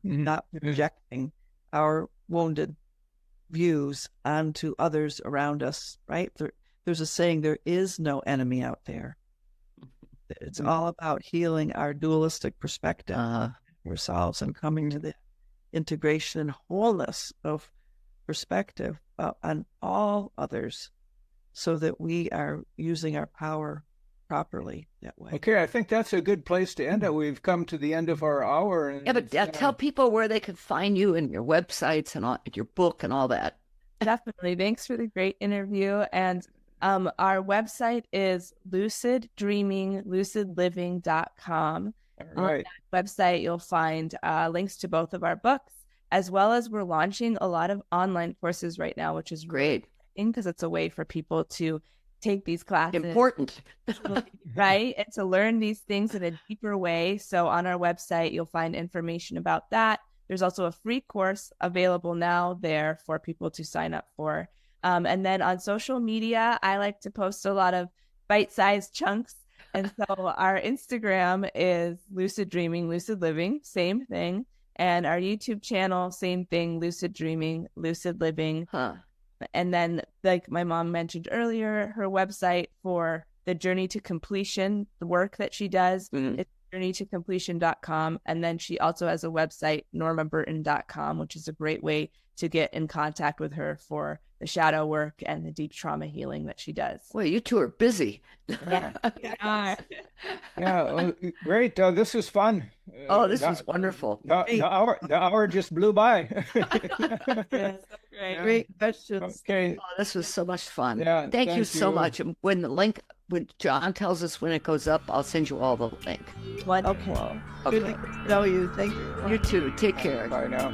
not projecting our wounded views onto others around us, right? There's a saying, there is no enemy out there. It's all about healing our dualistic perspective ourselves and coming to the integration and wholeness of perspective on all others, so that we are using our power properly that way. Okay, I think that's a good place to end it. We've come to the end of our hour. And yeah, but tell people where they can find you and your websites and your book and all that. Definitely. Thanks for the great interview. And our website is lucidliving.com. All right. On that website, you'll find links to both of our books, as well as we're launching a lot of online courses right now, which is great because it's a way for people to take these classes. Important. Right? And to learn these things in a deeper way. So on our website, you'll find information about that. There's also a free course available now there for people to sign up for. And then on social media, I like to post a lot of bite-sized chunks. And so our Instagram is Lucid Dreaming, Lucid Living, same thing. And our YouTube channel, same thing, Lucid Dreaming, Lucid Living. And then, like my mom mentioned earlier, her website for the journey to completion, the work that she does, it's journeytocompletion.com. And then she also has a website, normaburton.com, which is a great way to get in contact with her for the shadow work and the deep trauma healing that she does. Well, you two are busy. Yeah. Yeah, great. This was fun. Oh, this was wonderful. The hour just blew by. Great questions. Okay. Oh, this was so much fun. Yeah, thank you so much. And when John tells us when it goes up, I'll send you all the link. Wonderful. Okay. Good to know you. Thank you. You too. Take care. Bye now.